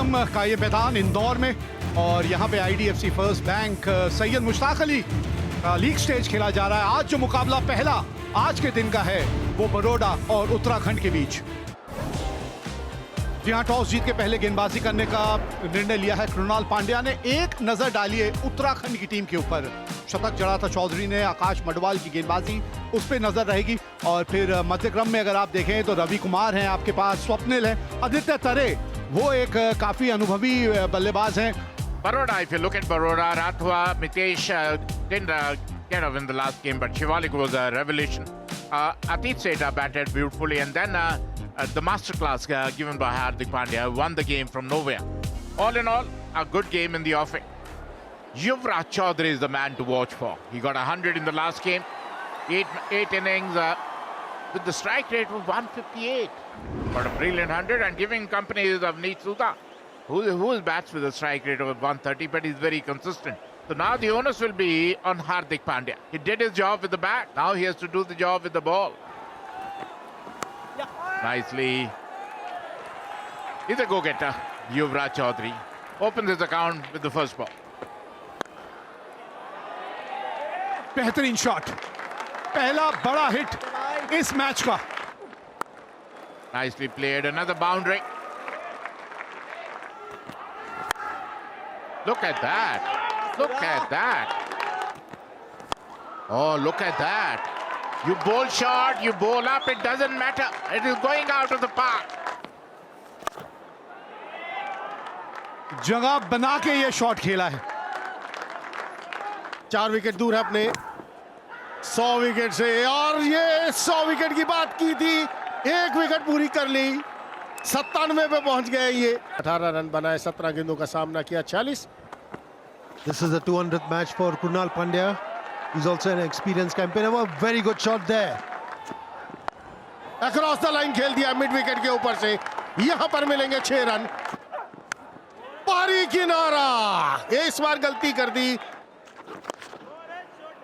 Stadium का ये मैदान इंदौर में, और यहाँ पे IDFC first bank Syed Mushtaq Ali का लीग स्टेज खेला जा रहा है। आज जो मुकाबला पहला आज के दिन का है वो बड़ौदा और उत्तराखंड के बीच। जी हाँ, टॉस जीत के पहले गेंदबाजी करने का निर्णय लिया है कृणाल पांड्या ने। एक नजर डालिए उत्तराखंड की टीम के ऊपर, शतक जड़ा था चौधरी ने, आकाश मडवाल की गेंदबाजी उस पर नजर रहेगी। और फिर मध्य क्रम में अगर आप देखें तो रवि कुमार हैं आपके पास, स्वप्निल है, आदित्य तरे वो एक काफी अनुभवी बल्लेबाज हैं। Baroda, if you look at Baroda, Rathwa, Mitesh didn't get up in the last game, but Shivalik was a revelation. Atit Seta batted beautifully, and then the masterclass given by Hardik Pandya won the game from nowhere. All in all, a good game in the offing. Yuvraj Chaudhary is the man to watch for. He got 100 in the last game, eight innings with the strike rate of 158. But a brilliant 100, and giving company is Avneet Sudha, who bats with a strike rate of 130, but he's very consistent. So now the onus will be on Hardik Pandya. He did his job with the bat. Now he has to do the job with the ball. Nicely. He's a go-getter. Yuvraj Chaudhary opens his account with the first ball. बेहतरीन shot, पहला बड़ा hit इस match का। Nicely played. Another boundary. Look at that. Look at that. Oh, look at that. You bowl short, you bowl up, it doesn't matter. It is going out of the park. जगह बना के ये shot खेला है। 4 wicket दूर है अपने 100 wicket से, और ये 100 विकेट की बात की थी, 1 विकेट पूरी कर ली, 97 पे पहुंच गए। ये 18 रन बनाए, 17 गेंदों का सामना किया, 46। This is the 200th match for Krunal Pandya. He's also an experienced campaigner. A very good shot there. Across the line खेल दिया मिड विकेट के ऊपर से, यहां पर मिलेंगे 6 रन। पारी किनारा, इस बार गलती कर दी।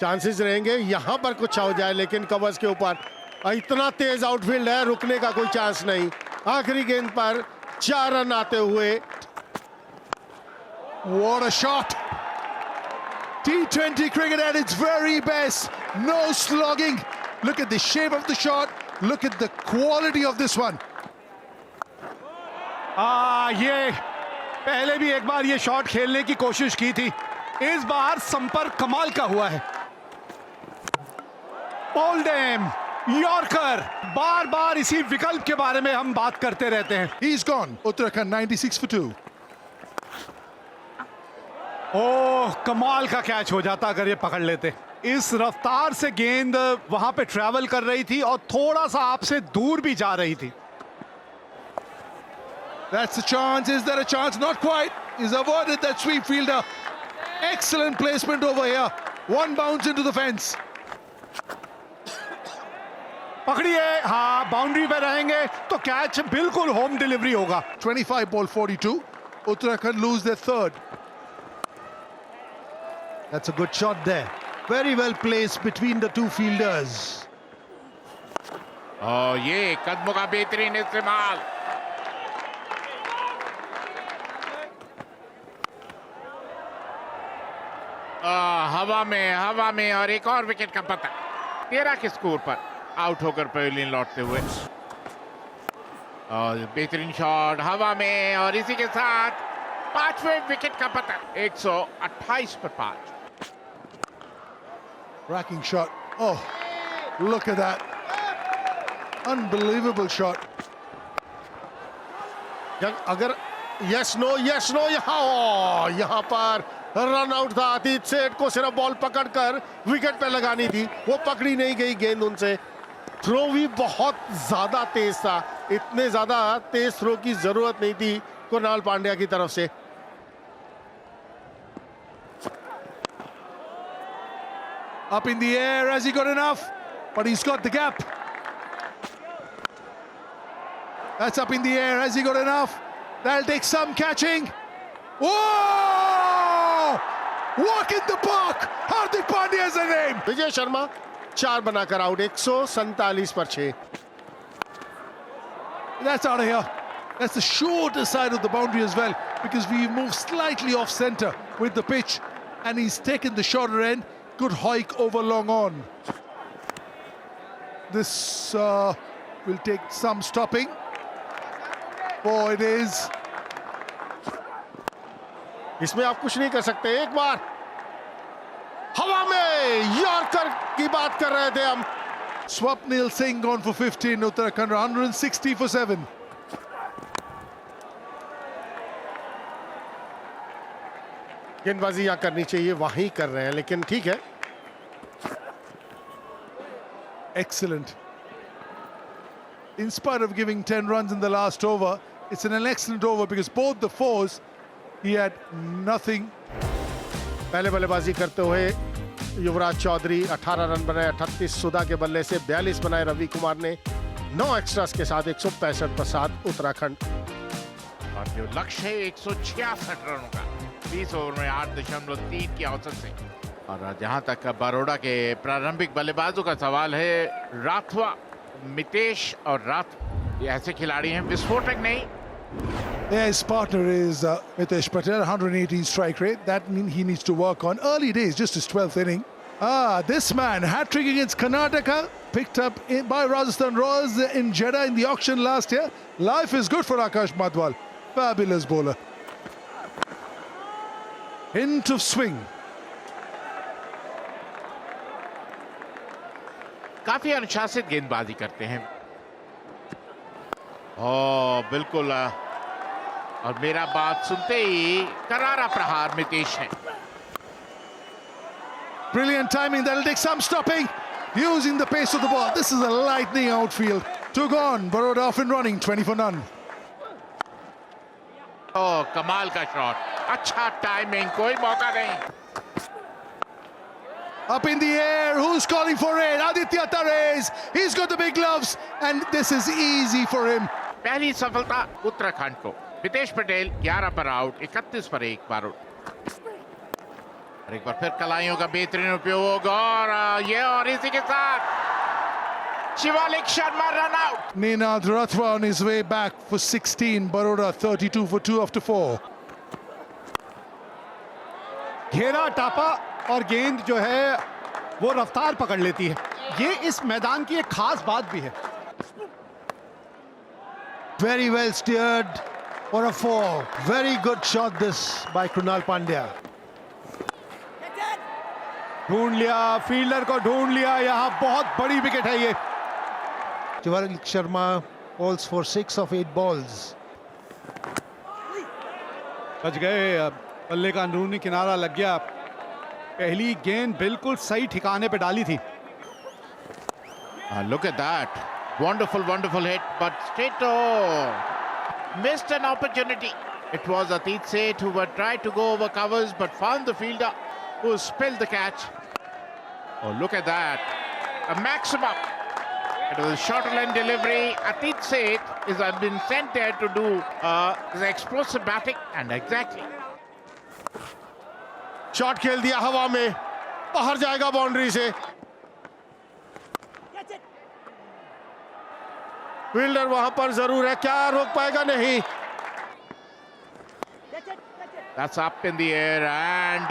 चांसेस रहेंगे यहां पर कुछ हो जाए, लेकिन कवर्स के ऊपर इतना तेज आउटफील्ड है, रुकने का कोई चांस नहीं। आखिरी गेंद पर 4 रन आते हुए। What a shot! T20 cricket at its very best. No slogging. Look at the shape of the shot. Look at the quality of this one. ये पहले भी एक बार ये शॉट खेलने की कोशिश की थी, इस बार संपर्क कमाल का हुआ है। ओल्डेम यॉर्कर, बार बार इसी विकल्प के बारे में हम बात करते रहते हैं। He's gone. Uttarakhand 96 for 2. ओह, कमाल का कैच हो जाता अगर ये पकड़ लेते। इस रफ्तार से गेंद वहां पे ट्रैवल कर रही थी और थोड़ा सा आपसे दूर भी जा रही थी। That's the chance. Is there a chance? Not quite. He's avoided that sweep fielder. Excellent placement over here. One bounce into the fence. पकड़िए, हाँ, बाउंड्री पे रहेंगे तो कैच बिल्कुल होम डिलीवरी होगा। 25 ball 42. Uttarakhand lose their third. That's a good shot there. Very well placed between the two fielders. Oh, ये कदमों का बेहतरीन इस्तेमाल। हवा में और एक और विकेट का पता। 13 के स्कोर पर आउट होकर पवेलियन लौटते हुए। और बेहतरीन शॉट हवा में, और इसी के साथ 5वें विकेट का पता। 128 पर 5। Racking shot. Oh, look at that. Unbelievable shot. अगर यस नो यहाँ पर रन आउट था। अतीत सेठ को सिर्फ बॉल पकड़कर विकेट पे लगानी थी, वो पकड़ी नहीं गई गेंद उनसे। थ्रो भी बहुत ज्यादा तेज था, इतने ज्यादा तेज थ्रो की जरूरत नहीं थी कृणाल पांड्या की तरफ से। Up in the air. Has he got enough? But he's got the gap. That's up in the air. Has he got enough? That'll take some catching. Whoa! Walk in the park. Hardik Pandya is the name. Vijay Sharma 4 बनाकर out, 147 पर 6। That's out of here. That's the shorter side of the boundary as well, because we moved slightly off centre with the pitch, and he's taken the shorter end. Good hike over long on. This will take some stopping. Oh, it is. इसमें आप कुछ नहीं कर सकते. एक बार हवा में yorker की बात कर रहे थे हम. Swapnil Singh gone for 15. Uttarakhand 160 for 7. गेंदबाजी यहाँ करनी चाहिए, वहीं कर रहे हैं, लेकिन ठीक है. Excellent. In spite of giving 10 runs in the last over, it's an excellent over because both the fours, he had nothing. पहले बल्लेबाजी करते हुए युवराज चौधरी 18 रन बनाए. 38 सुधा के बल्ले से 42 बनाए रवि कुमार ने. 9 एक्स्ट्रास के साथ 165 पर 7 उत्तराखंड. और जो लक्ष्य है 166 रनों का 20 ओवर में 8.3 की औसत से. और जहां तक बड़ौदा के प्रारंभिक बल्लेबाजों का सवाल है, राठवा, मितेश और राठ ये ऐसे खिलाड़ी हैं विस्फोटक नहीं. Yeah, his partner is Mitesh Patel, 118 strike rate. That means he needs to work on. Early days, just his 12th inning. This man, hat-trick against Karnataka, picked up by Rajasthan Royals in Jeddah in the auction last year. Life is good for Akash Madhwal. Fabulous bowler. Hint of swing. काफी अनुशासित गेंदबाजी करते हैं. ओ बिल्कुल. और मेरा बात सुनते ही करारा प्रहार मितेश है. Brilliant timing. That'll take some stopping. Using the pace of the ball. This is a lightning outfield. Two gone. Baroda off and running. 20 for none. ओ कमाल का शॉट. अच्छा टाइमिंग, कोई मौका नहीं. Up in the air. Who's calling for it? Aditya Tares. He's got the big gloves. And this is easy for him. पहली सफलता उत्तराखंड को. मितेश पटेल 11 पर आउट, 31 पर 1 बारूद. और एक बार फिर कलाइयों का बेहतरीन उपयोग और इसी के साथ Shivalik Sharma run out. Ninad Rathwa on his way back for 16. Baroda 32 for 2 after 4. घेरा टापा और गेंद जो है वो रफ्तार पकड़ लेती है. ये इस मैदान की एक खास बात भी है. Very well steered for a 4. Very good shot this by Krunal Pandya. ढूंढ लिया, फील्डर को ढूंढ लिया. यहाँ बहुत बड़ी विकेट है ये. Shivalik Sharma bowls for 6 of 8 balls. बच गए. बल्ले का अंदरूनी किनारा लग गया. पहली गेंद बिल्कुल सही ठिकाने पे डाली थी. Look at that. Wonderful hit, but straight missed an opportunity. It was Atit Seth who had tried to go over covers but found the fielder who spilled the catch. Oh, look at that. A maximum. It was a shorter line delivery. Atit Seth has been sent there to do the explosive batting, and exactly. Shot खेल दिया हवा में, बाहर जाएगा boundary से. Fielder वहां पर जरूर है, क्या रोक पाएगा? नहीं. That's up in the air, and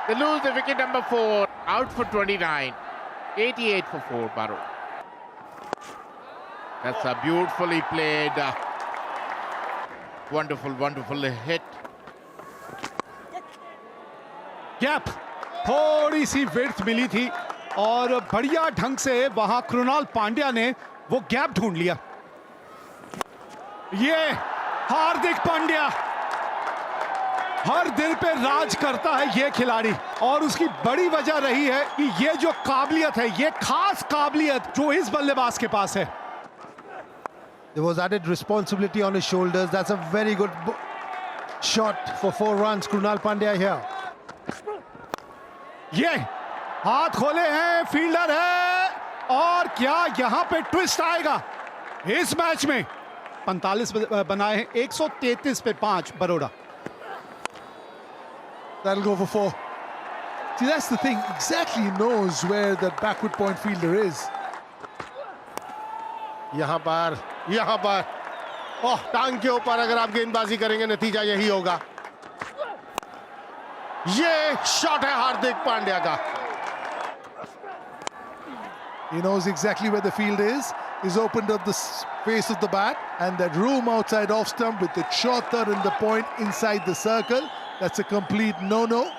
they lose the wicket number 4. Out for 29. 88 for 4, Baro. That's a beautifully played. Wonderful hit. Gap, थोड़ी सी विड्थ मिली थी और बढ़िया ढंग से वहां कृणाल पांड्या ने वो गैप ढूंढ लिया. ये हार्दिक पांड्या हर दिल पे राज करता है ये खिलाड़ी, और उसकी बड़ी वजह रही है कि ये जो काबिलियत है, ये खास काबिलियत जो इस बल्लेबाज के पास है. There was added responsibility on his shoulders. That's a very good shot for 4 runs. Krunal Pandya here. ये हाथ खोले हैं, फील्डर है, और क्या यहां पे ट्विस्ट आएगा इस मैच में. 45 बनाए हैं, 133 पे 5 Baroda. That'll go for 4. See, that's the thing. Exactly knows where that backward point fielder is. यहां पर ओह, टांग के ऊपर अगर आप गेंदबाजी करेंगे नतीजा यही होगा। ये शॉट है हार्दिक पांड्या का। He knows exactly where the field is. He's opened up the face of the bat, and that room outside off stump with the short third and the point inside the circle. That's a complete no-no.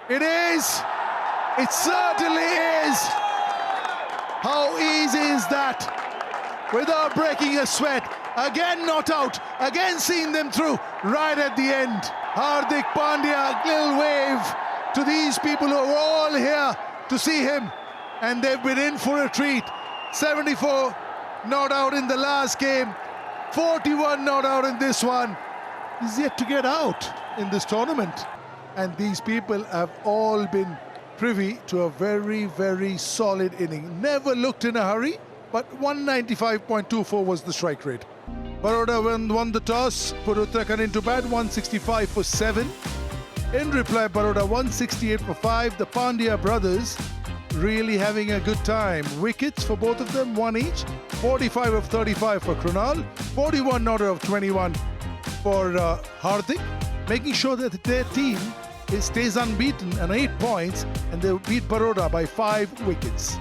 It is. It certainly is. How easy is that? Without breaking a sweat. Again not out. Again seeing them through right at the end. Hardik Pandya, little wave to these people who are all here to see him. And they've been in for a treat. 74 not out in the last game. 41 not out in this one. He's yet to get out in this tournament. And these people have all been privy to a very, very solid inning. Never looked in a hurry, but 195.24 was the strike rate. Baroda won the toss, put Uttarakhand into bat, 165 for 7. In reply, Baroda 168 for 5. The Pandya brothers really having a good time. Wickets for both of them, one each. 45 of 35 for Krunal, 41 not out of 21 for Hardik, making sure that their team stays unbeaten and 8 points, and they beat Baroda by 5 wickets.